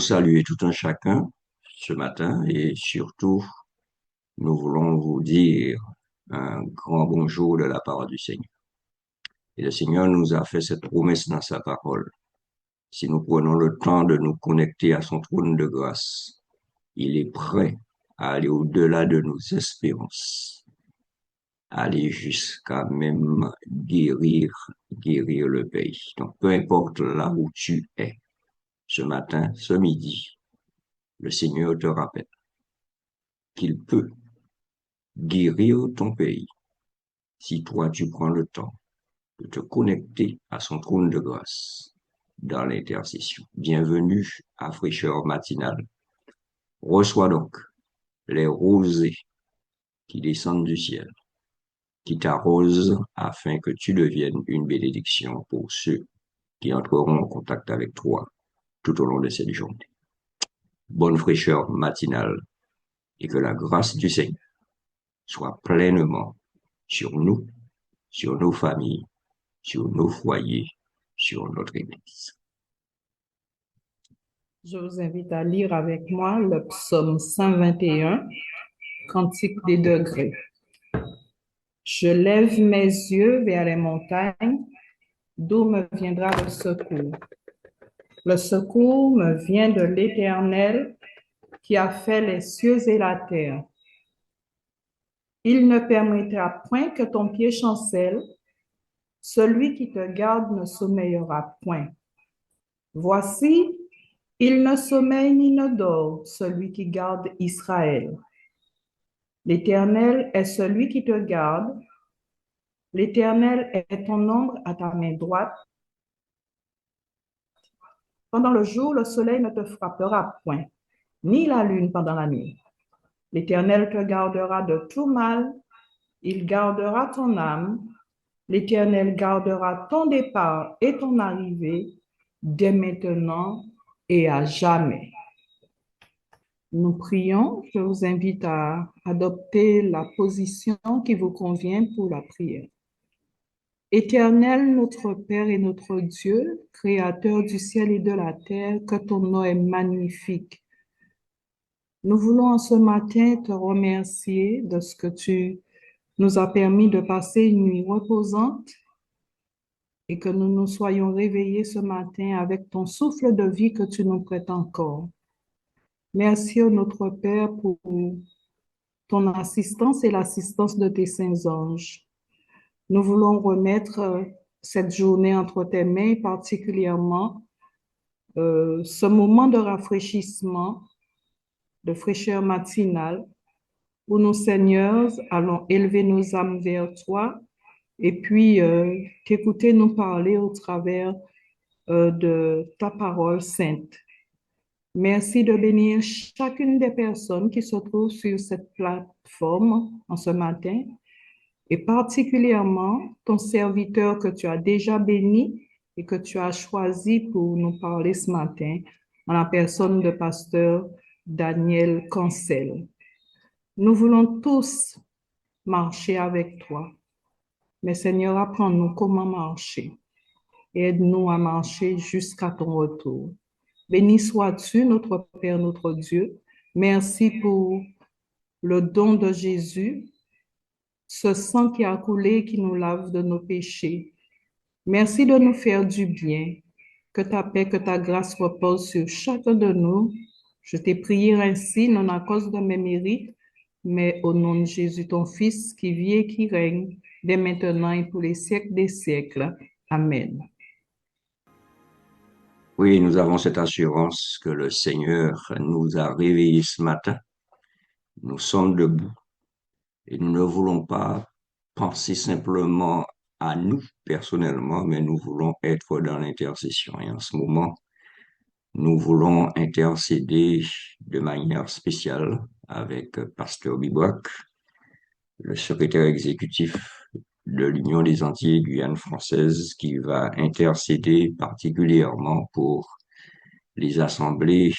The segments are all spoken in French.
saluer tout un chacun ce matin et surtout, nous voulons vous dire un grand bonjour de la part du Seigneur. Et le Seigneur nous a fait cette promesse dans sa parole. Si nous prenons le temps de nous connecter à son trône de grâce, il est prêt à aller au-delà de nos espérances, aller jusqu'à même guérir le pays. Donc, peu importe là où tu es, ce matin, ce midi, le Seigneur te rappelle qu'il peut guérir ton pays si toi tu prends le temps de te connecter à son trône de grâce dans l'intercession. Bienvenue à Fraîcheur matinale. Reçois donc les rosées qui descendent du ciel, qui t'arrosent afin que tu deviennes une bénédiction pour ceux qui entreront en contact avec toi tout au long de cette journée. Bonne fraîcheur matinale et que la grâce du Seigneur soit pleinement sur nous, sur nos familles, sur nos foyers, sur notre Église. Je vous invite à lire avec moi le psaume 121, Cantique des degrés. Je lève mes yeux vers les montagnes, d'où me viendra le secours. Le secours me vient de l'Éternel qui a fait les cieux et la terre. Il ne permettra point que ton pied chancelle, celui qui te garde ne sommeillera point. Voici, il ne sommeille ni ne dort, celui qui garde Israël. L'Éternel est celui qui te garde. L'Éternel est ton ombre à ta main droite. Pendant le jour, le soleil ne te frappera point, ni la lune pendant la nuit. L'Éternel te gardera de tout mal. Il gardera ton âme. L'Éternel gardera ton départ et ton arrivée dès maintenant et à jamais. Nous prions. Je vous invite à adopter la position qui vous convient pour la prière. Éternel, notre Père et notre Dieu, Créateur du ciel et de la terre, que ton nom est magnifique. Nous voulons en ce matin te remercier de ce que tu nous as permis de passer une nuit reposante et que nous nous soyons réveillés ce matin avec ton souffle de vie que tu nous prêtes encore. Merci, ô notre Père, pour ton assistance et l'assistance de tes saints anges. Nous voulons remettre cette journée entre tes mains, particulièrement ce moment de rafraîchissement, de fraîcheur matinale, où nous, Seigneur, allons élever nos âmes vers toi et puis t'écouter nous parler au travers de ta parole sainte. Merci de bénir chacune des personnes qui se trouvent sur cette plateforme en ce matin et particulièrement ton serviteur que tu as déjà béni et que tu as choisi pour nous parler ce matin en la personne de pasteur Daniel Cancel. Nous voulons tous marcher avec toi, mais Seigneur, apprends-nous comment marcher et aide-nous à marcher jusqu'à ton retour. Béni sois-tu, notre Père, notre Dieu. Merci pour le don de Jésus, ce sang qui a coulé, qui nous lave de nos péchés. Merci de nous faire du bien. Que ta paix, que ta grâce repose sur chacun de nous. Je t'ai prié ainsi, non à cause de mes mérites, mais au nom de Jésus, ton Fils, qui vit et qui règne, dès maintenant et pour les siècles des siècles. Amen. Oui, nous avons cette assurance que le Seigneur nous a réveillés ce matin. Nous sommes debout et nous ne voulons pas penser simplement à nous personnellement, mais nous voulons être dans l'intercession. Et en ce moment, nous voulons intercéder de manière spéciale avec Pasteur Bibouac, le secrétaire exécutif de l'Union des Antilles et Guyane française, qui va intercéder particulièrement pour les assemblées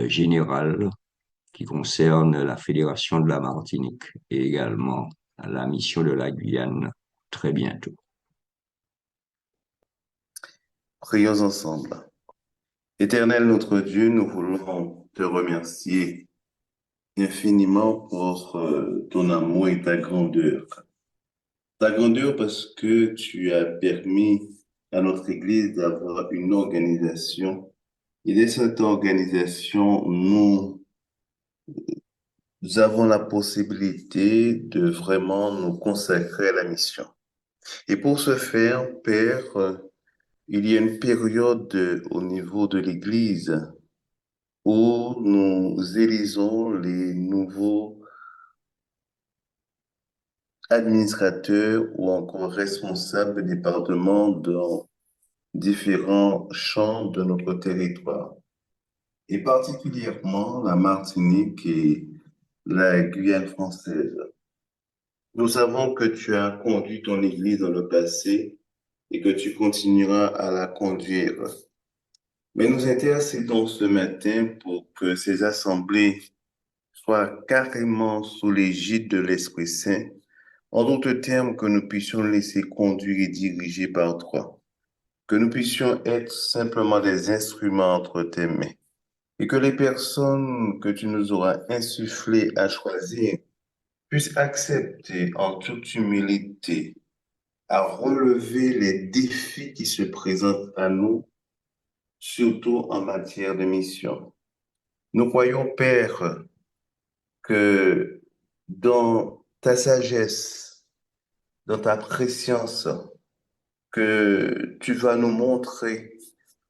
générales qui concernent la Fédération de la Martinique et également la mission de la Guyane très bientôt. Prions ensemble. Éternel notre Dieu, nous voulons te remercier infiniment pour ton amour et ta grandeur. Ta grandeur parce que tu as permis à notre Église d'avoir une organisation. Et de cette organisation, nous avons la possibilité de vraiment nous consacrer à la mission. Et pour ce faire, Père, il y a une période au niveau de l'Église où nous élisons les nouveaux administrateurs ou encore responsables de départements dans différents champs de notre territoire, et particulièrement la Martinique et la Guyane française. Nous savons que tu as conduit ton Église dans le passé et que tu continueras à la conduire. Mais nous intercédons ce matin pour que ces assemblées soient carrément sous l'égide de l'Esprit Saint. En d'autres termes, que nous puissions laisser conduire et diriger par toi. Que nous puissions être simplement des instruments entre tes mains. Et que les personnes que tu nous auras insufflées à choisir puissent accepter en toute humilité à relever les défis qui se présentent à nous, surtout en matière de mission. Nous croyons, Père, que dans ta sagesse, dans ta préscience, que tu vas nous montrer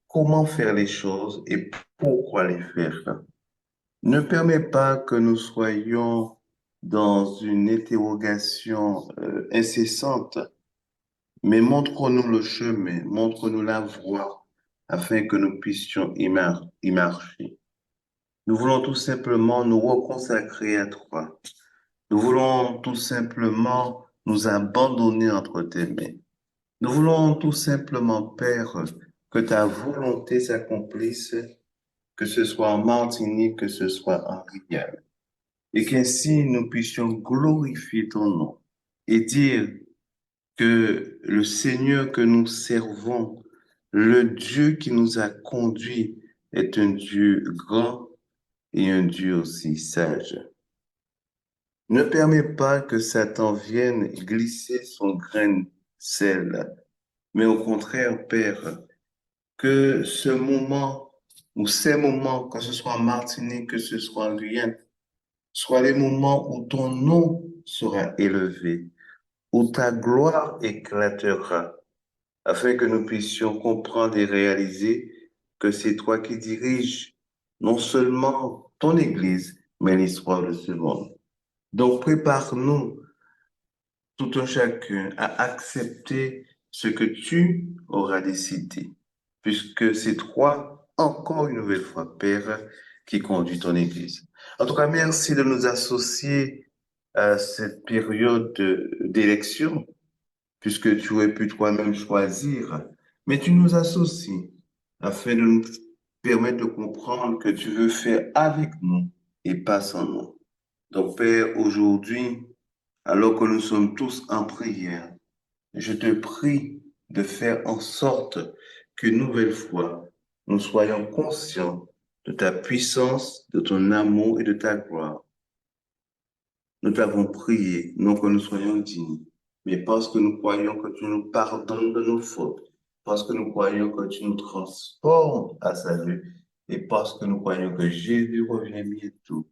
comment faire les choses et pourquoi les faire. Ne permets pas que nous soyons dans une interrogation incessante, mais montre-nous le chemin, montre-nous la voie afin que nous puissions y marcher. Nous voulons tout simplement nous reconsacrer à toi. Nous voulons tout simplement nous abandonner entre tes mains. Nous voulons tout simplement, Père, que ta volonté s'accomplisse, que ce soit en Martinique, que ce soit en Guyane, et qu'ainsi nous puissions glorifier ton nom et dire que le Seigneur que nous servons, le Dieu qui nous a conduits, est un Dieu grand et un Dieu aussi sage. Ne permets pas que Satan vienne glisser son grain de sel, mais au contraire, Père, que ce moment ou ces moments, que ce soit en Martinique, que ce soit en Guyane, soient les moments où ton nom sera élevé, où ta gloire éclatera, afin que nous puissions comprendre et réaliser que c'est toi qui diriges non seulement ton Église, mais l'histoire de ce monde. Donc prépare-nous tout un chacun à accepter ce que tu auras décidé, puisque c'est toi, encore une nouvelle fois, Père, qui conduit ton Église. En tout cas, merci de nous associer à cette période d'élection, puisque tu aurais pu toi-même choisir, mais tu nous associes afin de nous permettre de comprendre que tu veux faire avec nous et pas sans nous. Donc, Père, aujourd'hui, alors que nous sommes tous en prière, je te prie de faire en sorte qu'une nouvelle fois, nous soyons conscients de ta puissance, de ton amour et de ta gloire. Nous t'avons prié, non que nous soyons dignes, mais parce que nous croyons que tu nous pardonnes de nos fautes, parce que nous croyons que tu nous transformes à salut, et parce que nous croyons que Jésus revient bientôt.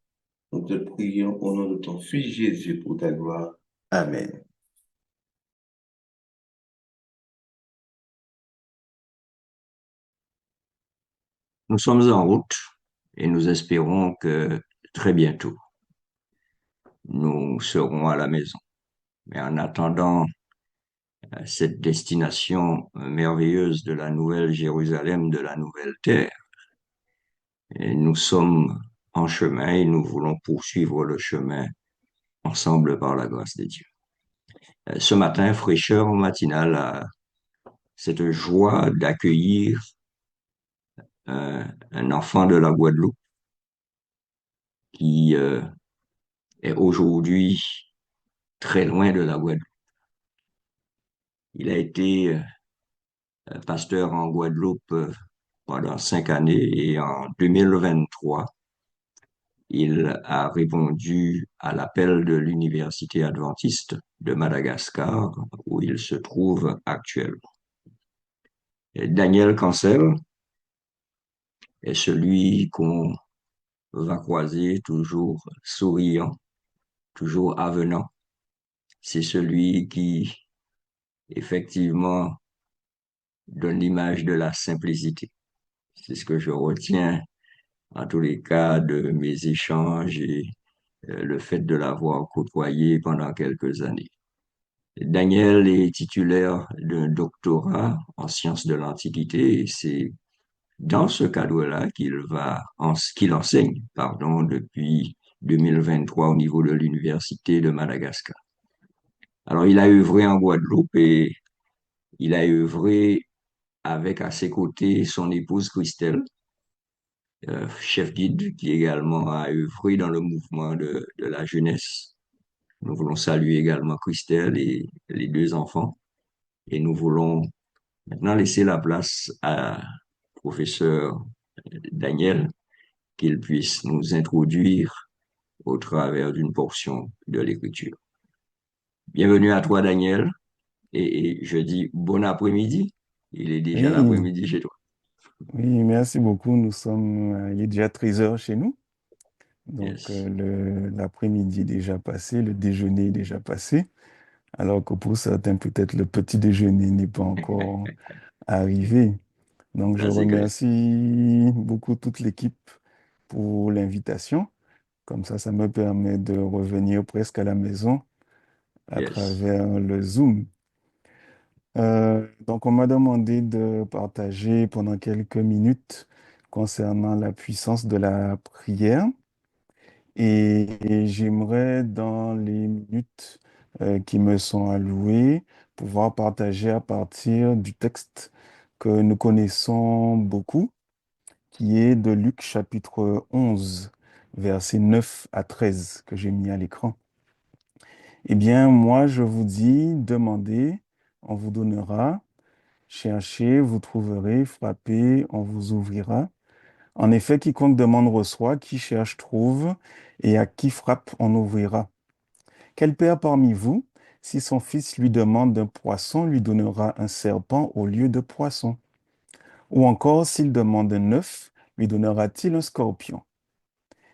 Nous te prions au nom de ton Fils Jésus pour ta gloire. Amen. Nous sommes en route et nous espérons que très bientôt, nous serons à la maison. Mais en attendant cette destination merveilleuse de la Nouvelle Jérusalem, de la Nouvelle Terre, et nous sommes en chemin et nous voulons poursuivre le chemin ensemble par la grâce de Dieu. Ce matin, fraîcheur matinale, cette joie d'accueillir un enfant de la Guadeloupe qui est aujourd'hui très loin de la Guadeloupe. Il a été pasteur en Guadeloupe pendant 5 années et en 2023, il a répondu à l'appel de l'Université adventiste de Madagascar où il se trouve actuellement. Et Daniel Cancel est celui qu'on va croiser toujours souriant, toujours avenant. C'est celui qui, effectivement, donne l'image de la simplicité. C'est ce que je retiens en tous les cas de mes échanges et le fait de l'avoir côtoyé pendant quelques années. Daniel est titulaire d'un doctorat en sciences de l'Antiquité et c'est dans ce cadre-là qu'il enseigne, pardon, depuis 2023 au niveau de l'Université de Madagascar. Alors, il a œuvré en Guadeloupe et il a œuvré avec à ses côtés son épouse Christelle, chef guide, qui également a œuvré dans le mouvement de la jeunesse. Nous voulons saluer également Christelle et les deux enfants. Et nous voulons maintenant laisser la place à professeur Daniel, qu'il puisse nous introduire au travers d'une portion de l'écriture. Bienvenue à toi, Daniel, et je dis bon après-midi. Il est déjà Oui, l'après-midi chez toi. oui, merci beaucoup. Il est déjà 13 heures chez nous. Donc, Yes, l'après-midi est déjà passé, le déjeuner est déjà passé. Alors que pour certains, peut-être le petit déjeuner n'est pas encore arrivé. Donc, je ça c'est clair. remercie beaucoup toute l'équipe pour l'invitation. Comme ça me permet de revenir presque à la maison à Yes, travers le Zoom. Donc, on m'a demandé de partager pendant quelques minutes concernant la puissance de la prière. Et j'aimerais, dans les minutes qui me sont allouées, pouvoir partager à partir du texte que nous connaissons beaucoup, qui est de Luc chapitre 11, versets 9 à 13, que j'ai mis à l'écran. Eh bien, moi, je vous dis, demandez, on vous donnera. Cherchez, vous trouverez, frappez, on vous ouvrira. En effet, quiconque demande reçoit, qui cherche trouve, et à qui frappe on ouvrira. Quel père parmi vous, si son fils lui demande un poisson, lui donnera un serpent au lieu de poisson? Ou encore, s'il demande un œuf, lui donnera-t-il un scorpion?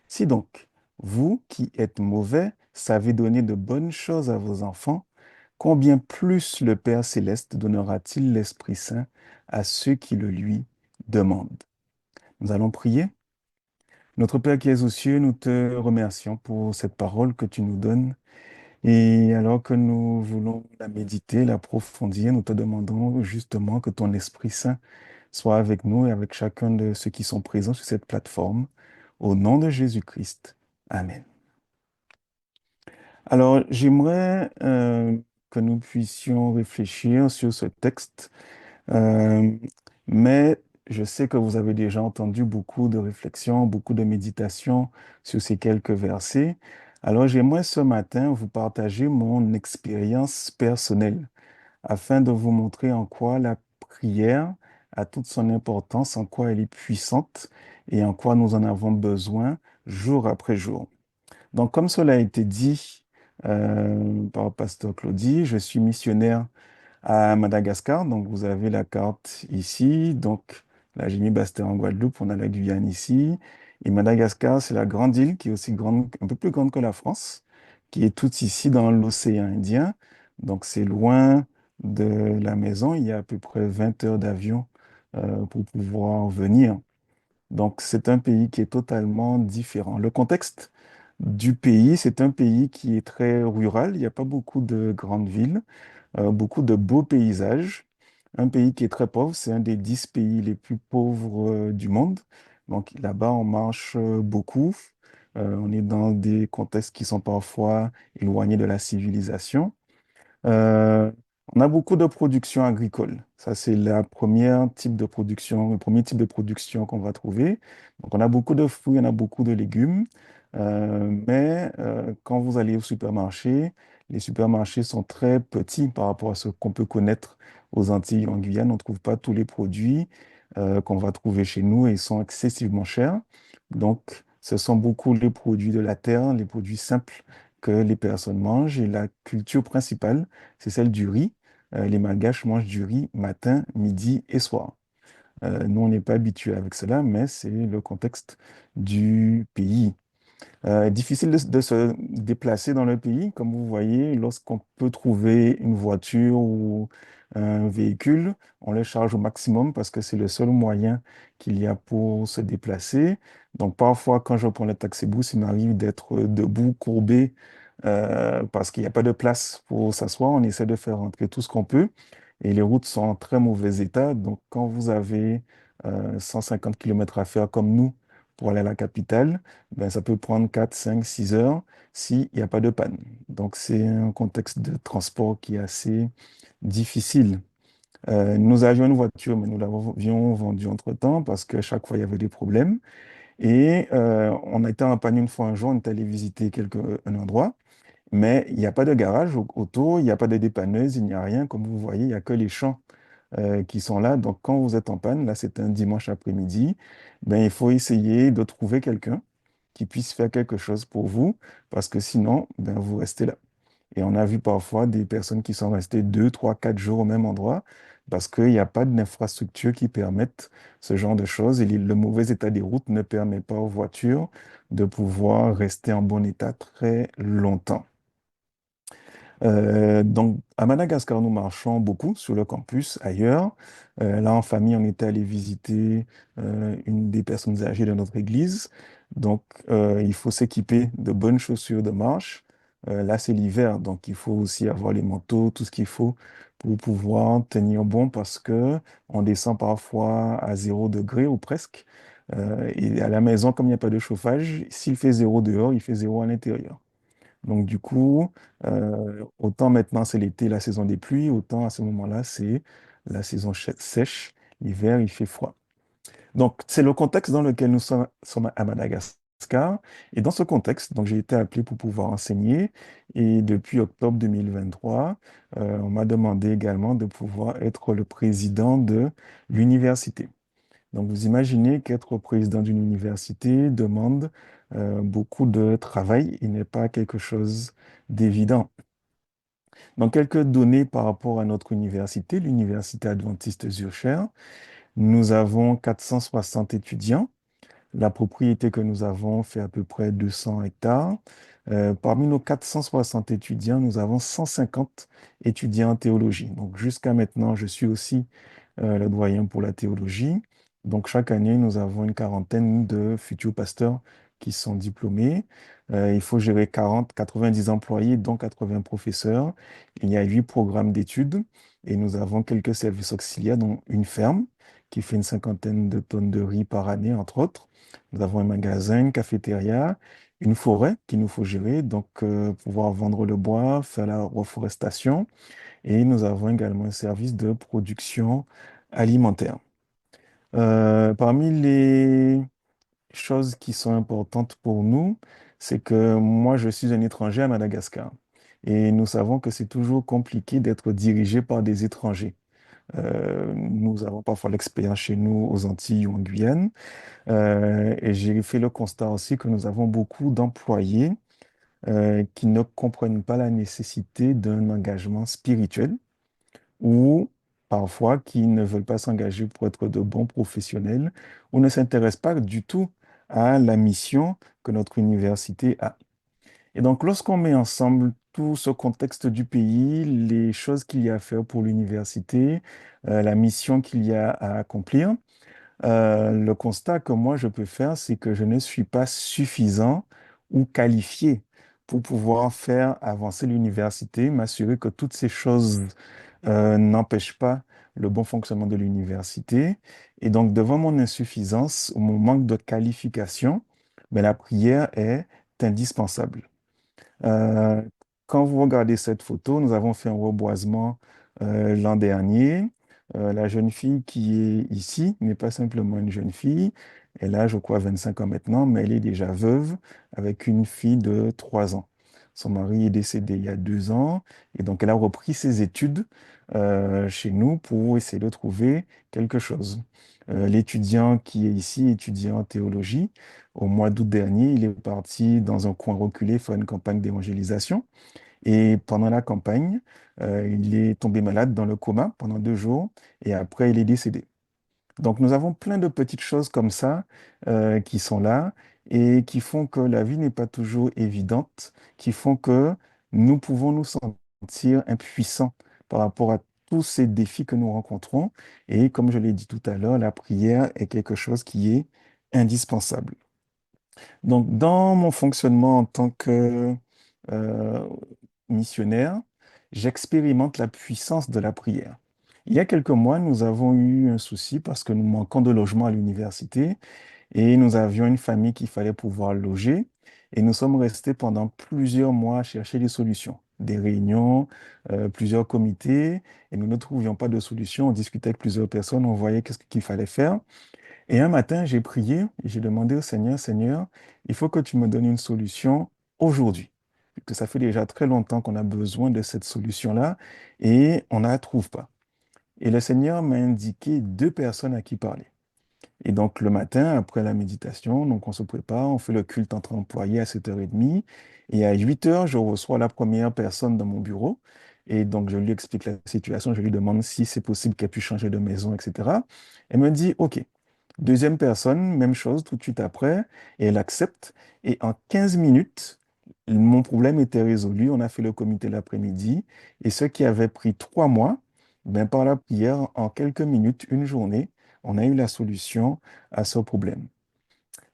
Si donc, vous qui êtes mauvais, savez donner de bonnes choses à vos enfants, combien plus le Père céleste donnera-t-il l'Esprit Saint à ceux qui le lui demandent? Nous allons prier. Notre Père qui es aux cieux, nous te remercions pour cette parole que tu nous donnes. Et alors que nous voulons la méditer, l'approfondir, nous te demandons justement que ton Esprit Saint soit avec nous et avec chacun de ceux qui sont présents sur cette plateforme. Au nom de Jésus-Christ. Amen. Alors, j'aimerais que nous puissions réfléchir sur ce texte. Euh, mais je sais que vous avez déjà entendu beaucoup de réflexions, beaucoup de méditations sur ces quelques versets. Alors j'aimerais ce matin vous partager mon expérience personnelle afin de vous montrer en quoi la prière a toute son importance, en quoi elle est puissante et en quoi nous en avons besoin jour après jour. Donc comme cela a été dit par Pasteur Claudie, je suis missionnaire à Madagascar. Donc, vous avez la carte ici. Donc, là, j'ai mis Basse-Terre en Guadeloupe. On a la Guyane ici. Et Madagascar, c'est la grande île qui est aussi grande, un peu plus grande que la France, qui est toute ici dans l'océan Indien. Donc, c'est loin de la maison. Il y a à peu près 20 heures d'avion pour pouvoir venir. Donc, c'est un pays qui est totalement différent. Le contexte du pays, c'est un pays qui est très rural. Il n'y a pas beaucoup de grandes villes, beaucoup de beaux paysages. Un pays qui est très pauvre, c'est un des 10 pays les plus pauvres du monde. Donc là-bas, on marche beaucoup. On est dans des contextes qui sont parfois éloignés de la civilisation. Euh, on a beaucoup de production agricole. Ça, c'est la première type de production, le premier type de production qu'on va trouver. Donc, on a beaucoup de fruits, on a beaucoup de légumes. Mais quand vous allez au supermarché, les supermarchés sont très petits par rapport à ce qu'on peut connaître aux Antilles, en Guyane. On ne trouve pas tous les produits. qu'on va trouver chez nous et sont excessivement chers. Donc, ce sont beaucoup les produits de la terre, les produits simples que les personnes mangent. Et la culture principale, c'est celle du riz. Les Malgaches mangent du riz matin, midi et soir. Nous, on n'est pas habitués avec cela, mais c'est le contexte du pays. Difficile de se déplacer dans le pays, comme vous voyez, lorsqu'on peut trouver une voiture ou un véhicule, on les charge au maximum parce que c'est le seul moyen qu'il y a pour se déplacer. Donc parfois, quand je prends le taxi-bus, il m'arrive d'être debout, courbé, parce qu'il n'y a pas de place pour s'asseoir. On essaie de faire rentrer tout ce qu'on peut et les routes sont en très mauvais état. Donc quand vous avez 150 km à faire comme nous pour aller à la capitale, ben, ça peut prendre 4, 5, 6 heures s'il n'y a pas de panne. Donc, c'est un contexte de transport qui est assez difficile. Nous avions une voiture, mais nous l'avions vendue entre-temps parce qu'à chaque fois, il y avait des problèmes. Et on a été en panne une fois un jour, on est allé visiter un endroit, mais il n'y a pas de garage autour, il n'y a pas de dépanneuse, il n'y a rien. Comme vous voyez, il n'y a que les champs qui sont là. Donc, quand vous êtes en panne, là, c'est un dimanche après-midi, ben, il faut essayer de trouver quelqu'un qui puisse faire quelque chose pour vous, parce que sinon, ben, vous restez là. Et on a vu parfois des personnes qui sont restées 2, 3, 4 jours au même endroit, parce qu'il n'y a pas d'infrastructure qui permette ce genre de choses. Et le mauvais état des routes ne permet pas aux voitures de pouvoir rester en bon état très longtemps. Donc, à Madagascar, nous marchons beaucoup sur le campus, ailleurs. Là, en famille, on était allé visiter une des personnes âgées de notre église. Donc, il faut s'équiper de bonnes chaussures de marche. Là, c'est l'hiver, donc il faut aussi avoir les manteaux, tout ce qu'il faut pour pouvoir tenir bon parce que on descend parfois à 0 degré ou presque. Et à la maison, comme il n'y a pas de chauffage, s'il fait 0 dehors, il fait 0 à l'intérieur. Donc, du coup, autant maintenant c'est l'été, la saison des pluies, autant à ce moment-là, c'est la saison sèche. L'hiver, il fait froid. Donc, c'est le contexte dans lequel nous sommes à Madagascar. Et dans ce contexte, donc, j'ai été appelé pour pouvoir enseigner. Et depuis octobre 2023, on m'a demandé également de pouvoir être le président de l'université. Donc, vous imaginez qu'être président d'une université demande beaucoup de travail et n'est pas quelque chose d'évident. Donc, quelques données par rapport à notre université, l'Université adventiste Zurcher. Nous avons 460 étudiants. La propriété que nous avons fait à peu près 200 hectares. Parmi nos 460 étudiants, nous avons 150 étudiants en théologie. Donc, jusqu'à maintenant, je suis aussi le doyen pour la théologie. Donc, chaque année, nous avons une quarantaine de futurs pasteurs qui sont diplômés. Il faut gérer 40, 90 employés, dont 80 professeurs. Il y a 8 programmes d'études et nous avons quelques services auxiliaires, dont une ferme qui fait une cinquantaine de tonnes de riz par année, entre autres. Nous avons un magasin, une cafétéria, une forêt qu'il nous faut gérer, donc pouvoir vendre le bois, faire la reforestation. Et nous avons également un service de production alimentaire. Parmi les choses qui sont importantes pour nous, c'est que moi, je suis un étranger à Madagascar. Et nous savons que c'est toujours compliqué d'être dirigé par des étrangers. Nous avons parfois l'expérience chez nous aux Antilles ou en Guyane. Et j'ai fait le constat aussi que nous avons beaucoup d'employés qui ne comprennent pas la nécessité d'un engagement spirituel ou parfois qui ne veulent pas s'engager pour être de bons professionnels ou ne s'intéressent pas du tout à la mission que notre université a. Et donc, lorsqu'on met ensemble tout ce contexte du pays, les choses qu'il y a à faire pour l'université, la mission qu'il y a à accomplir, le constat que moi je peux faire, c'est que je ne suis pas suffisant ou qualifié pour pouvoir faire avancer l'université, m'assurer que toutes ces choses n'empêchent pas le bon fonctionnement de l'université. Et donc, devant mon insuffisance ou mon manque de qualification, ben, la prière est indispensable. Euh, Quand vous regardez cette photo, nous avons fait un reboisement l'an dernier. La jeune fille qui est ici n'est pas simplement une jeune fille. Elle a, je crois, 25 ans maintenant, mais elle est déjà veuve avec une fille de 3 ans. Son mari est décédé il y a 2 ans et donc elle a repris ses études chez nous pour essayer de trouver quelque chose. L'étudiant qui est ici, étudiant en théologie, au mois d'août dernier, il est parti dans un coin reculé faire une campagne d'évangélisation. Et pendant la campagne, il est tombé malade dans le coma pendant 2 jours et après, il est décédé. Donc, nous avons plein de petites choses comme ça qui sont là et qui font que la vie n'est pas toujours évidente, qui font que nous pouvons nous sentir impuissants par rapport à tous ces défis que nous rencontrons. Et comme je l'ai dit tout à l'heure, la prière est quelque chose qui est indispensable. Donc, dans mon fonctionnement en tant que euh, missionnaire, j'expérimente la puissance de la prière. Il y a quelques mois, nous avons eu un souci parce que nous manquons de logement à l'université et nous avions une famille qu'il fallait pouvoir loger et nous sommes restés pendant plusieurs mois à chercher des solutions, des réunions, plusieurs comités et nous ne trouvions pas de solution. On discutait avec plusieurs personnes, on voyait qu'est-ce qu'il fallait faire. Et un matin, j'ai prié et j'ai demandé au Seigneur, Seigneur, il faut que tu me donnes une solution aujourd'hui. Que ça fait déjà très longtemps qu'on a besoin de cette solution-là et on ne la trouve pas. Et le Seigneur m'a indiqué 2 personnes à qui parler. Et donc le matin, après la méditation, donc on se prépare, on fait le culte entre employés à 7h30. Et à 8h, je reçois la première personne dans mon bureau. Et donc je lui explique la situation, je lui demande si c'est possible qu'elle puisse changer de maison, etc. Elle me dit OK. Deuxième personne, même chose tout de suite après, et elle accepte. Et en 15 minutes, mon problème était résolu. On a fait le comité l'après-midi. Et ce qui avait pris 3 mois, ben, par la prière, en quelques minutes, une journée, on a eu la solution à ce problème.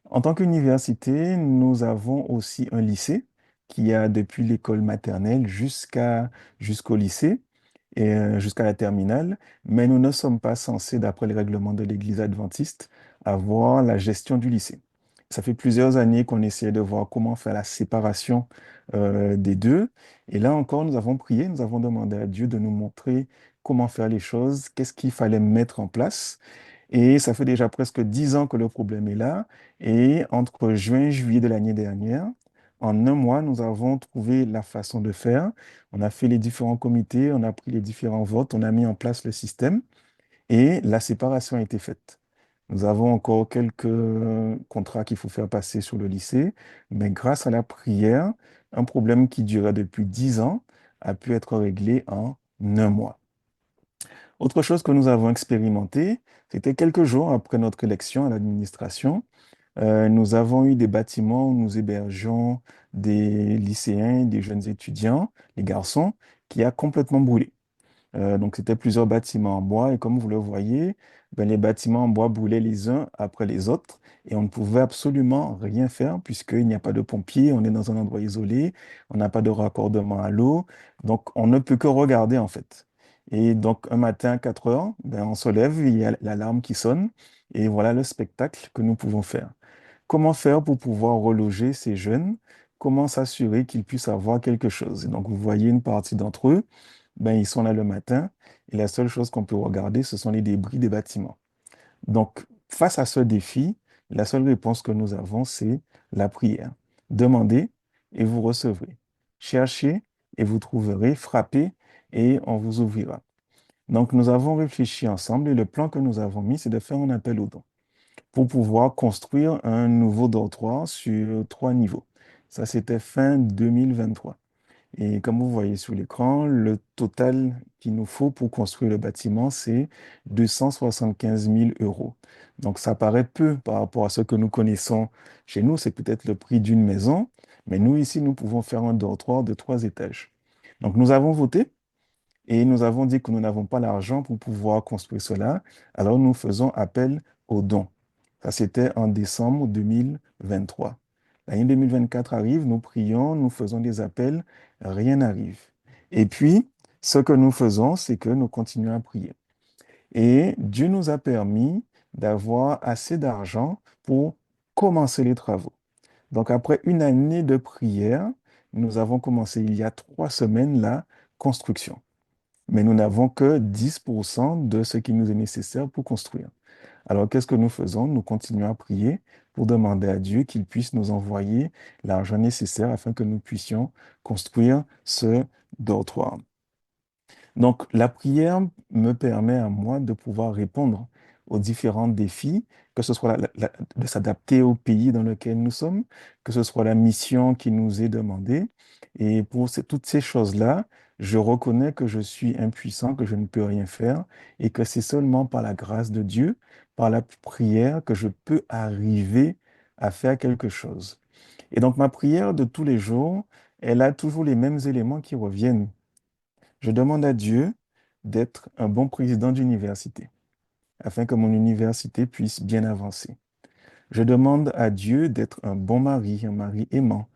En tant qu'université, nous avons aussi un lycée qui a depuis l'école maternelle jusqu'au lycée et jusqu'à la terminale, mais nous ne sommes pas censés, d'après les règlements de l'Église adventiste, avoir la gestion du lycée. Ça fait plusieurs années qu'on essaie de voir comment faire la séparation des deux. Et là encore, nous avons prié, nous avons demandé à Dieu de nous montrer comment faire les choses, qu'est-ce qu'il fallait mettre en place. Et ça fait déjà presque 10 ans que le problème est là. Et entre juin et juillet de l'année dernière, en un mois, nous avons trouvé la façon de faire. On a fait les différents comités, on a pris les différents votes, on a mis en place le système et la séparation a été faite. Nous avons encore quelques contrats qu'il faut faire passer sur le lycée, mais grâce à la prière, un problème qui durait depuis 10 ans a pu être réglé en un mois. Autre chose que nous avons expérimenté, c'était quelques jours après notre élection à l'administration. Nous avons eu des bâtiments où nous hébergeons des lycéens, des jeunes étudiants, les garçons, qui a complètement brûlé. Donc, c'était plusieurs bâtiments en bois et comme vous le voyez, ben, les bâtiments en bois brûlaient les uns après les autres et on ne pouvait absolument rien faire puisqu'il n'y a pas de pompiers, on est dans un endroit isolé, on n'a pas de raccordement à l'eau, donc on ne peut que regarder en fait. Et donc, un matin à 4 heures, ben, on se lève, il y a l'alarme qui sonne et voilà le spectacle que nous pouvons faire. Comment faire pour pouvoir reloger ces jeunes? Comment s'assurer qu'ils puissent avoir quelque chose? Et donc, vous voyez une partie d'entre eux, ben, ils sont là le matin et la seule chose qu'on peut regarder, ce sont les débris des bâtiments. Donc, face à ce défi, la seule réponse que nous avons, c'est la prière. Demandez et vous recevrez. Cherchez et vous trouverez. Frappez et on vous ouvrira. Donc, nous avons réfléchi ensemble et le plan que nous avons mis, c'est de faire un appel aux dons pour pouvoir construire un nouveau dortoir sur 3 niveaux. Ça, c'était fin 2023. Et comme vous voyez sur l'écran, le total qu'il nous faut pour construire le bâtiment, c'est 275 000 euros. Donc ça paraît peu par rapport à ce que nous connaissons chez nous. C'est peut-être le prix d'une maison, mais nous ici, nous pouvons faire un dortoir de 3 étages. Donc nous avons voté et nous avons dit que nous n'avons pas l'argent pour pouvoir construire cela. Alors nous faisons appel aux dons. Ça, c'était en décembre 2023. L'année 2024 arrive, nous prions, nous faisons des appels, rien n'arrive. Et puis, ce que nous faisons, c'est que nous continuons à prier. Et Dieu nous a permis d'avoir assez d'argent pour commencer les travaux. Donc, après une année de prière, nous avons commencé il y a 3 semaines la construction. mais nous n'avons que 10% de ce qui nous est nécessaire pour construire. Alors, qu'est-ce que nous faisons? Nous continuons à prier pour demander à Dieu qu'il puisse nous envoyer l'argent nécessaire afin que nous puissions construire ce dortoir. Donc, la prière me permet à moi de pouvoir répondre aux différents défis, que ce soit de s'adapter au pays dans lequel nous sommes, que ce soit la mission qui nous est demandée. Et pour toutes ces choses-là, je reconnais que je suis impuissant, que je ne peux rien faire et que c'est seulement par la grâce de Dieu, par la prière, que je peux arriver à faire quelque chose. Et donc, ma prière de tous les jours, elle a toujours les mêmes éléments qui reviennent. Je demande à Dieu d'être un bon président d'université, afin que mon université puisse bien avancer. Je demande à Dieu d'être un mari aimant,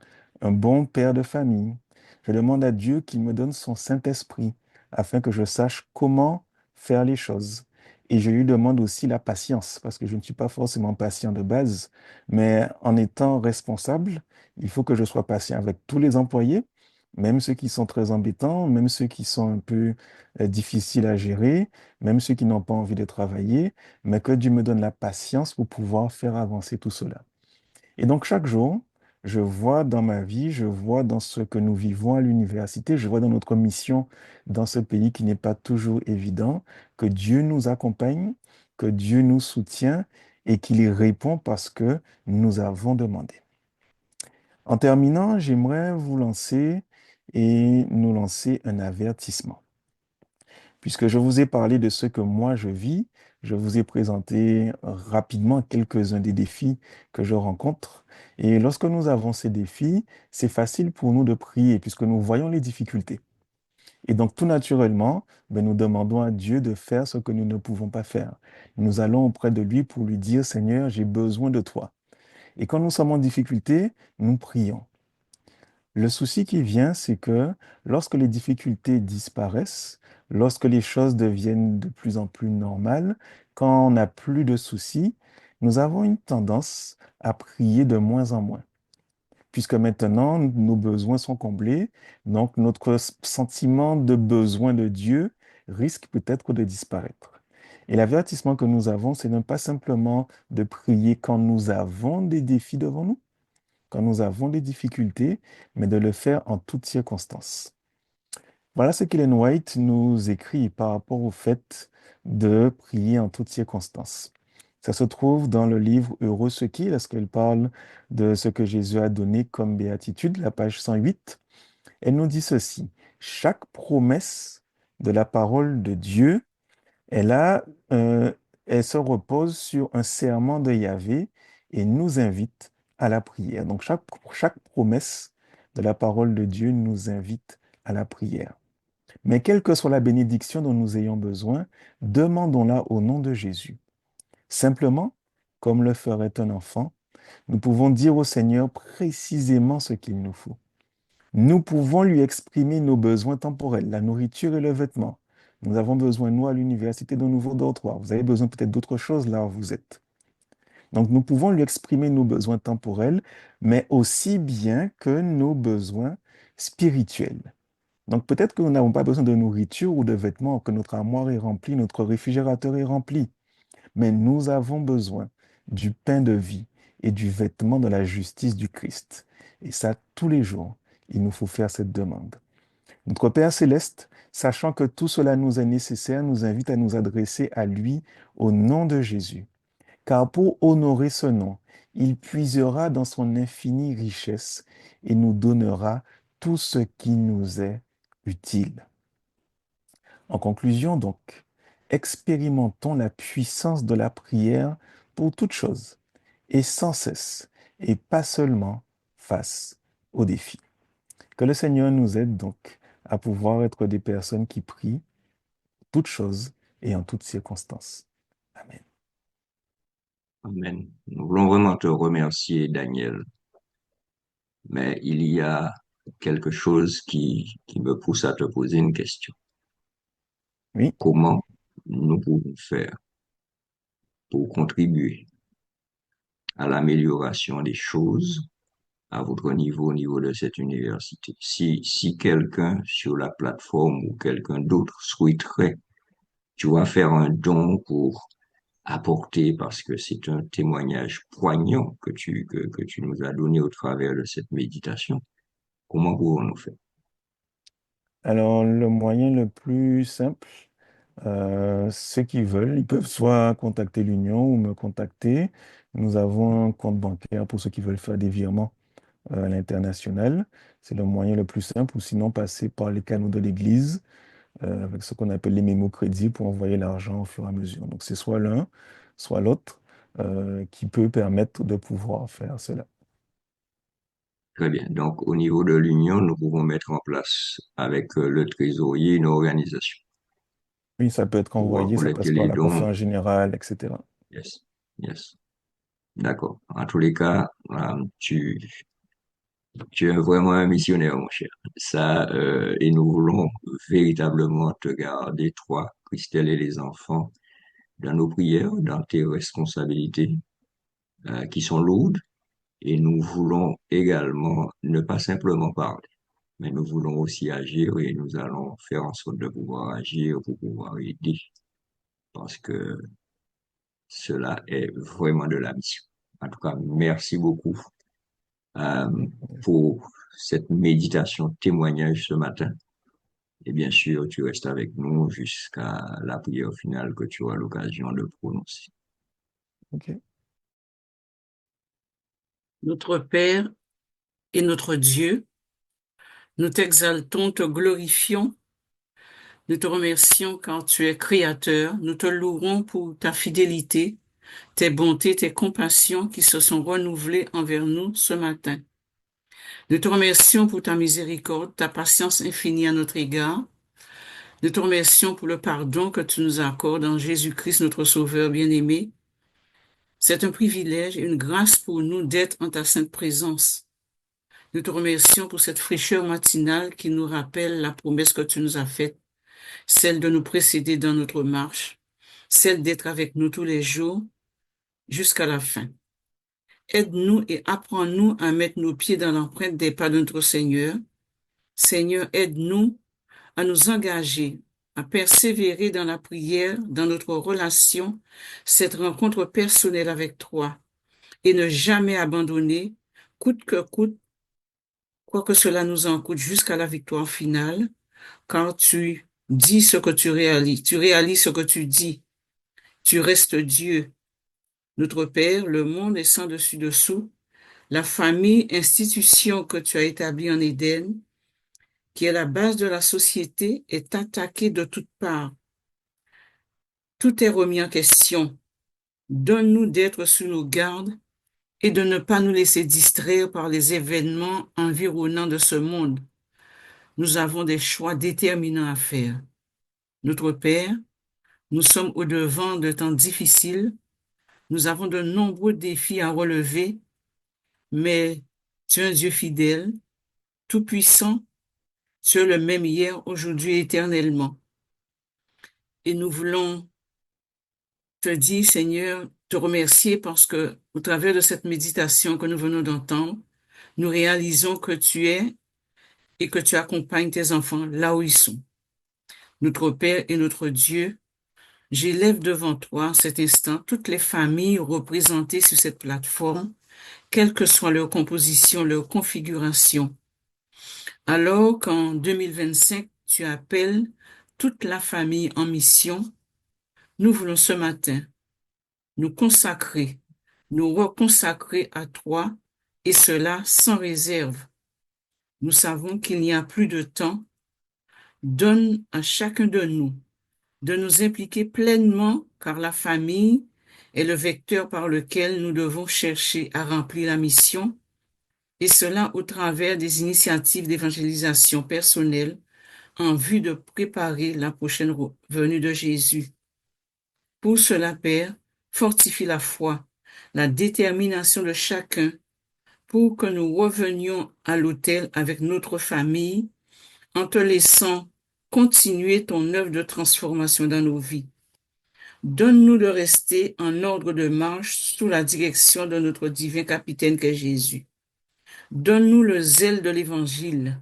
un bon père de famille. Je demande à Dieu qu'il me donne son Saint-Esprit, afin que je sache comment faire les choses. Et je lui demande aussi la patience, parce que je ne suis pas forcément patient de base, mais en étant responsable, il faut que je sois patient avec tous les employés, même ceux qui sont très embêtants, même ceux qui sont un peu difficiles à gérer, même ceux qui n'ont pas envie de travailler, mais que Dieu me donne la patience pour pouvoir faire avancer tout cela. Et donc chaque jour, je vois dans ma vie, je vois dans ce que nous vivons à l'université, je vois dans notre mission dans ce pays qui n'est pas toujours évident, que Dieu nous accompagne, que Dieu nous soutient et qu'il y répond parce que nous avons demandé. En terminant, j'aimerais vous lancer et nous lancer un avertissement. Puisque je vous ai parlé de ce que moi je vis, je vous ai présenté rapidement quelques-uns des défis que je rencontre. Et lorsque nous avons ces défis, c'est facile pour nous de prier puisque nous voyons les difficultés. Et donc tout naturellement, nous demandons à Dieu de faire ce que nous ne pouvons pas faire. Nous allons auprès de lui pour lui dire, Seigneur, j'ai besoin de toi. Et quand nous sommes en difficulté, nous prions. Le souci qui vient, c'est que lorsque les difficultés disparaissent, lorsque les choses deviennent de plus en plus normales, quand on n'a plus de soucis, nous avons une tendance à prier de moins en moins, puisque maintenant nos besoins sont comblés, donc notre sentiment de besoin de Dieu risque peut-être de disparaître. Et l'avertissement que nous avons, c'est non pas simplement de prier quand nous avons des défis devant nous, quand nous avons des difficultés, mais de le faire en toutes circonstances. Voilà ce qu'Ellen White nous écrit par rapport au fait de prier en toutes circonstances. Ça se trouve dans le livre Heureux ceux qui, lorsqu'elle parle de ce que Jésus a donné comme béatitude, la page 108. Elle nous dit ceci: chaque promesse de la parole de Dieu, elle a, euh, elle se repose sur un serment de Yahvé et nous invite à la prière. Donc chaque promesse de la parole de Dieu nous invite à la prière. Mais quelle que soit la bénédiction dont nous ayons besoin, demandons-la au nom de Jésus. Simplement, comme le ferait un enfant, nous pouvons dire au Seigneur précisément ce qu'il nous faut. Nous pouvons lui exprimer nos besoins temporels, la nourriture et le vêtement. Nous avons besoin, nous, à l'université, d'un nouveau dortoir. Vous avez besoin peut-être d'autre chose là où vous êtes. Donc, nous pouvons lui exprimer nos besoins temporels, mais aussi bien que nos besoins spirituels. Donc, peut-être que nous n'avons pas besoin de nourriture ou de vêtements, que notre armoire est remplie, notre réfrigérateur est rempli, mais nous avons besoin du pain de vie et du vêtement de la justice du Christ. Et ça, tous les jours, il nous faut faire cette demande. Notre Père céleste, sachant que tout cela nous est nécessaire, nous invite à nous adresser à lui au nom de Jésus. Car pour honorer ce nom, il puisera dans son infinie richesse et nous donnera tout ce qui nous est utile. En conclusion, donc, expérimentons la puissance de la prière pour toutes choses et sans cesse, et pas seulement face aux défis. Que le Seigneur nous aide donc à pouvoir être des personnes qui prient toutes choses et en toutes circonstances. Amen. Amen. Nous voulons vraiment te remercier, Daniel, mais il y a quelque chose qui me pousse à te poser une question. Oui, Comment nous pouvons faire pour contribuer à l'amélioration des choses à votre niveau, au niveau de cette université. Si quelqu'un sur la plateforme ou quelqu'un d'autre souhaiterait, tu vas faire un don pour apporter, parce que c'est un témoignage poignant que tu nous as donné au travers de cette méditation, comment pouvons-nous faire? Alors, le moyen le plus simple, ceux qui veulent, ils peuvent soit contacter l'Union ou me contacter. Nous avons un compte bancaire pour ceux qui veulent faire des virements à l'international. C'est le moyen le plus simple, ou sinon passer par les canaux de l'Église, avec ce qu'on appelle les mémos crédits pour envoyer l'argent au fur et à mesure. Donc, c'est soit l'un, soit l'autre, qui peut permettre de pouvoir faire cela. Très bien. Donc, au niveau de l'union, nous pouvons mettre en place avec le trésorier une organisation Oui, ça peut être pour pouvoir envoyé, ça collecter passe par les la dons. conférence générale, etc. Yes, yes. D'accord. En tous les cas, tu es vraiment un missionnaire, mon cher. Ça, et nous voulons véritablement te garder, toi, Christelle et les enfants, dans nos prières, dans tes responsabilités, qui sont lourdes. Et nous voulons également ne pas simplement parler, mais nous voulons aussi agir et nous allons faire en sorte de pouvoir agir pour pouvoir aider parce que cela est vraiment de la mission. En tout cas, merci beaucoup euh, pour cette méditation témoignage ce matin. Et bien sûr, tu restes avec nous jusqu'à la prière finale que tu auras l'occasion de prononcer. OK. Notre Père et notre Dieu, nous t'exaltons, te glorifions, nous te remercions car tu es créateur, nous te louons pour ta fidélité, tes bontés, tes compassions qui se sont renouvelées envers nous ce matin. Nous te remercions pour ta miséricorde, ta patience infinie à notre égard. Nous te remercions pour le pardon que tu nous accordes en Jésus-Christ, notre Sauveur bien-aimé. C'est un privilège et une grâce pour nous d'être en ta sainte présence. Nous te remercions pour cette fraîcheur matinale qui nous rappelle la promesse que tu nous as faite, celle de nous précéder dans notre marche, celle d'être avec nous tous les jours jusqu'à la fin. Aide-nous et apprends-nous à mettre nos pieds dans l'empreinte des pas de notre Seigneur. Seigneur, aide-nous à nous engager, à persévérer dans la prière, dans notre relation, cette rencontre personnelle avec toi, et ne jamais abandonner, coûte que coûte, quoi que cela nous en coûte, jusqu'à la victoire finale, car tu dis ce que tu réalises ce que tu dis, tu restes Dieu, notre Père, le monde est sans dessus dessous, la famille, institution que tu as établie en Éden, qui est la base de la société, est attaquée de toutes parts. Tout est remis en question. Donne-nous d'être sous nos gardes et de ne pas nous laisser distraire par les événements environnants de ce monde. Nous avons des choix déterminants à faire. Notre Père, nous sommes au-devant de temps difficiles. Nous avons de nombreux défis à relever, mais tu es un Dieu fidèle, tout-puissant, tu es le même hier, aujourd'hui et éternellement. Et nous voulons te dire, Seigneur, te remercier parce que, au travers de cette méditation que nous venons d'entendre, nous réalisons que tu es et que tu accompagnes tes enfants là où ils sont. Notre Père et notre Dieu, j'élève devant toi cet instant toutes les familles représentées sur cette plateforme, quelle que soit leur composition, leur configuration. Alors qu'en 2025, tu appelles toute la famille en mission, nous voulons ce matin nous consacrer, nous reconsacrer à toi, et cela sans réserve. Nous savons qu'il n'y a plus de temps. Donne à chacun de nous de nous impliquer pleinement, car la famille est le vecteur par lequel nous devons chercher à remplir la mission, et cela au travers des initiatives d'évangélisation personnelle en vue de préparer la prochaine venue de Jésus. Pour cela, Père, fortifie la foi, la détermination de chacun pour que nous revenions à l'autel avec notre famille en te laissant continuer ton œuvre de transformation dans nos vies. Donne-nous de rester en ordre de marche sous la direction de notre divin capitaine qu'est Jésus. Donne-nous le zèle de l'Évangile.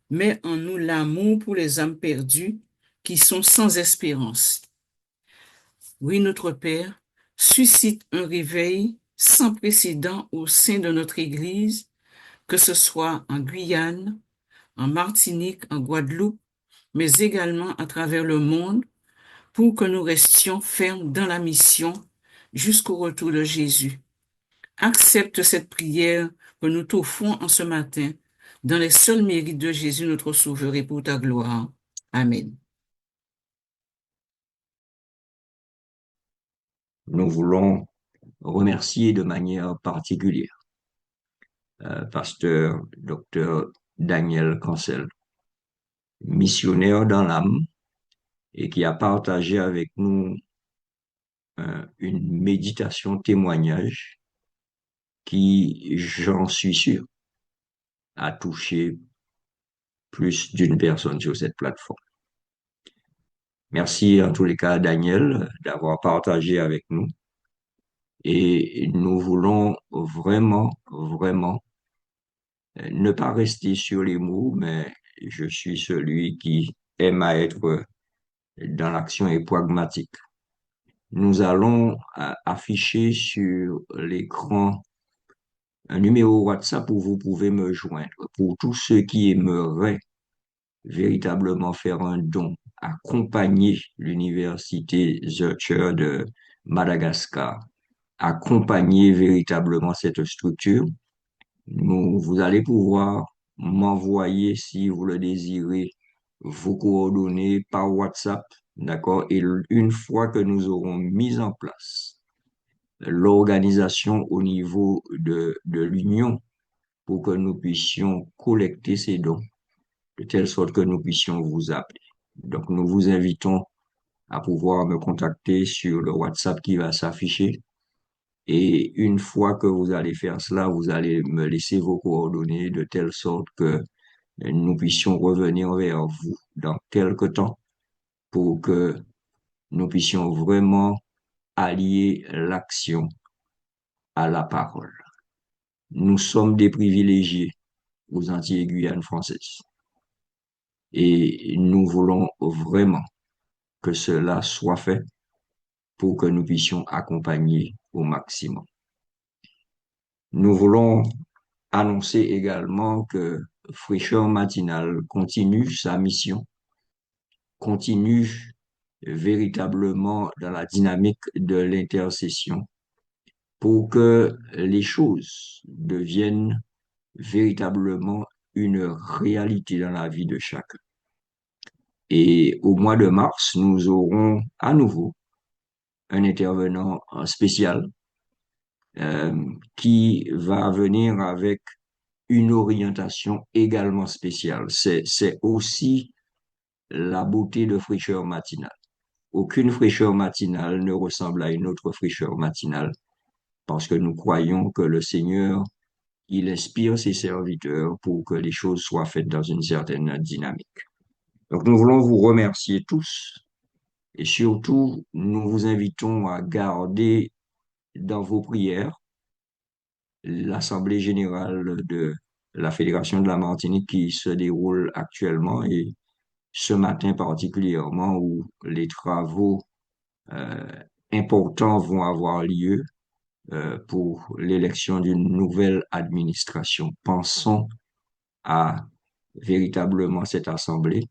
Mets en nous l'amour pour les âmes perdues qui sont sans espérance. Oui, notre Père, suscite un réveil sans précédent au sein de notre Église, que ce soit en Guyane, en Martinique, en Guadeloupe, mais également à travers le monde, pour que nous restions fermes dans la mission jusqu'au retour de Jésus. Accepte cette prière que nous t'offrons en ce matin, dans les seuls mérites de Jésus, notre Sauveur, et pour ta gloire. Amen. Nous voulons remercier de manière particulière pasteur Dr. Daniel Cancel, missionnaire dans l'âme, et qui a partagé avec nous une méditation témoignage qui, j'en suis sûr, a touché plus d'une personne sur cette plateforme. Merci en tous les cas, Daniel, d'avoir partagé avec nous. Et nous voulons vraiment ne pas rester sur les mots, mais je suis celui qui aime à être dans l'action et pragmatique. Nous allons afficher sur l'écran un numéro WhatsApp où vous pouvez me joindre. Pour tous ceux qui aimeraient véritablement faire un don, accompagner l'Université Zurcher de Madagascar, accompagner véritablement cette structure, vous allez pouvoir m'envoyer, si vous le désirez, vos coordonnées par WhatsApp, d'accord? Et une fois que nous aurons mis en place l'organisation au niveau de l'Union pour que nous puissions collecter ces dons, de telle sorte que nous puissions vous appeler. Donc, nous vous invitons à pouvoir me contacter sur le WhatsApp qui va s'afficher. Et une fois que vous allez faire cela, vous allez me laisser vos coordonnées de telle sorte que nous puissions revenir vers vous dans quelque temps pour que nous puissions vraiment allier l'action à la parole. Nous sommes des privilégiés aux Antilles-Guyane françaises. Et nous voulons vraiment que cela soit fait pour que nous puissions accompagner au maximum. Nous voulons annoncer également que Fraîcheur matinale continue sa mission, continue véritablement dans la dynamique de l'intercession pour que les choses deviennent véritablement une réalité dans la vie de chacun. Et au mois de mars, nous aurons à nouveau un intervenant spécial qui va venir avec une orientation également spéciale. C'est aussi la beauté de fraîcheur matinale. Aucune fraîcheur matinale ne ressemble à une autre fraîcheur matinale parce que nous croyons que le Seigneur, il inspire ses serviteurs pour que les choses soient faites dans une certaine dynamique. Donc, nous voulons vous remercier tous et surtout, nous vous invitons à garder dans vos prières l'Assemblée générale de la Fédération de la Martinique qui se déroule actuellement et ce matin particulièrement où les travaux euh, importants vont avoir lieu pour l'élection d'une nouvelle administration. Pensons à véritablement cette assemblée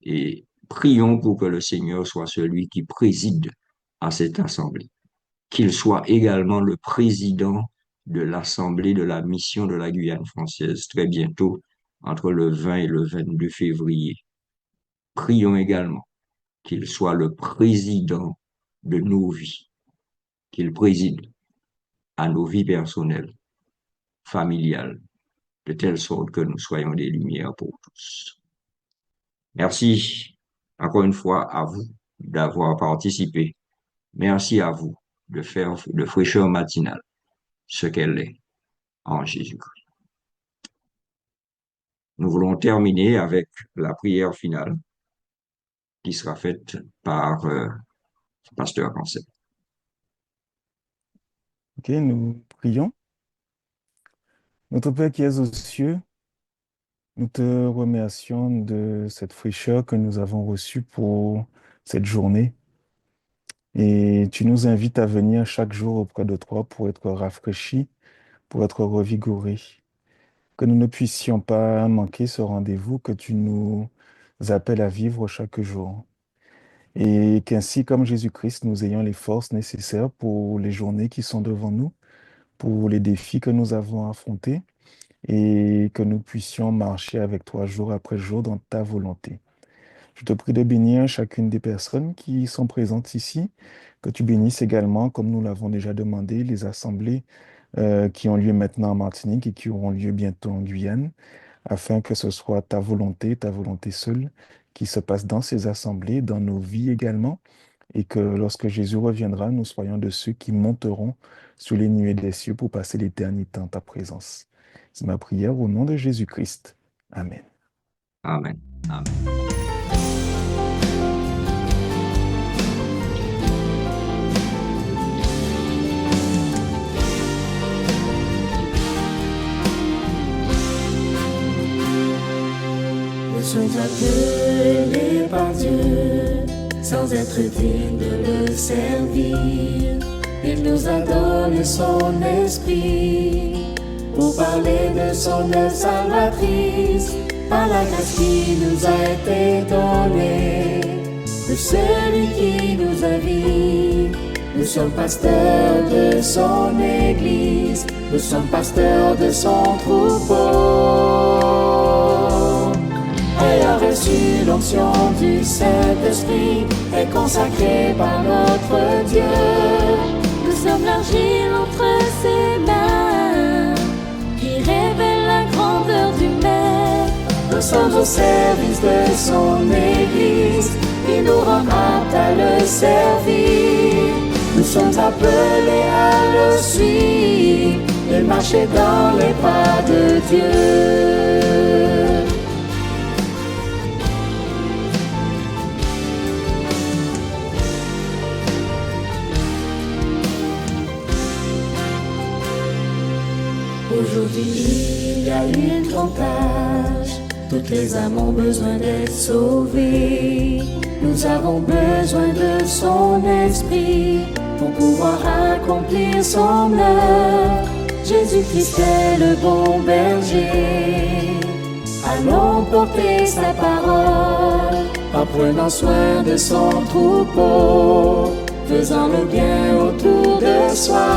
et prions pour que le Seigneur soit celui qui préside à cette assemblée, qu'il soit également le président de l'assemblée de la mission de la Guyane française très bientôt entre le 20 et le 22 février. Prions également qu'il soit le président de nos vies, qu'il préside à nos vies personnelles, familiales, de telle sorte que nous soyons des lumières pour tous. Merci encore une fois à vous d'avoir participé. Merci à vous de faire de fraîcheur matinale ce qu'elle est en Jésus-Christ. Nous voulons terminer avec la prière finale qui sera faite par pasteur Cancel. Ok, nous prions. Notre Père qui es aux cieux, nous te remercions de cette fraîcheur que nous avons reçue pour cette journée. Et tu nous invites à venir chaque jour auprès de toi pour être rafraîchis, pour être revigorés. Que nous ne puissions pas manquer ce rendez-vous que tu nous appelles à vivre chaque jour. Et qu'ainsi, comme Jésus-Christ, nous ayons les forces nécessaires pour les journées qui sont devant nous, pour les défis que nous avons affrontés, et que nous puissions marcher avec toi jour après jour dans ta volonté. Je te prie de bénir chacune des personnes qui sont présentes ici, que tu bénisses également, comme nous l'avons déjà demandé, les assemblées qui ont lieu maintenant en Martinique et qui auront lieu bientôt en Guyane, afin que ce soit ta volonté seule, qui se passe dans ces assemblées, dans nos vies également, et que lorsque Jésus reviendra, nous soyons de ceux qui monteront sur les nuées des cieux pour passer l'éternité en ta présence. C'est ma prière au nom de Jésus-Christ. Amen. Amen. Amen. Nous sommes appelés par Dieu, sans être dignes de le servir. Il nous a donné son esprit pour parler de son œuvre salvatrice, par la grâce qui nous a été donnée, de celui qui nous a vie. Nous sommes pasteurs de son Église, nous sommes pasteurs de son troupeau. Ayant reçu l'onction du Saint-Esprit et consacré par notre Dieu, nous sommes l'argile entre ses mains, qui révèle la grandeur du Maître. Nous sommes au service de son Église, qui nous rend aptes à le servir. Nous sommes appelés à le suivre et marcher dans les pas de Dieu. Aujourd'hui, il y a une grande tâche. Toutes les âmes ont besoin d'être sauvées. Nous avons besoin de son esprit pour pouvoir accomplir son œuvre. Jésus-Christ est le bon berger. Allons porter sa parole en prenant soin de son troupeau, faisant le bien autour de soi.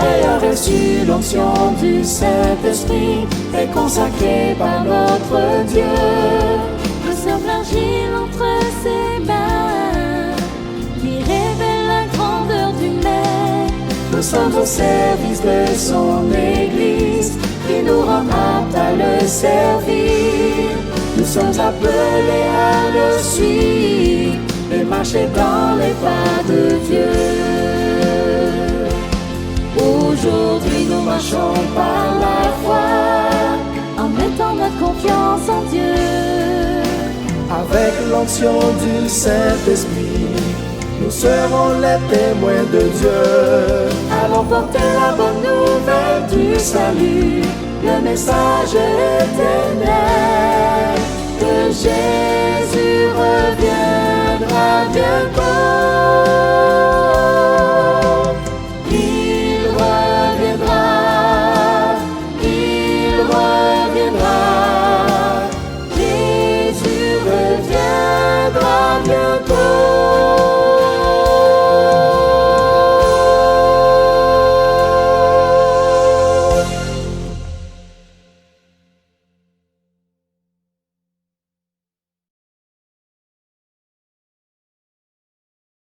Ayant reçu l'onction du Saint-Esprit et consacré par notre Dieu, nous sommes l'argile entre ses mains, qui révèle la grandeur du Maître. Nous sommes au service de son Église, qui nous rend aptes à le servir. Nous sommes appelés à le suivre et marcher dans les pas de Dieu. Aujourd'hui nous marchons par la foi, en mettant notre confiance en Dieu. Avec l'onction du Saint-Esprit, nous serons les témoins de Dieu. Allons porter la bonne nouvelle du salut, le message éternel, que Jésus reviendra bientôt. Jésus reviendra bientôt.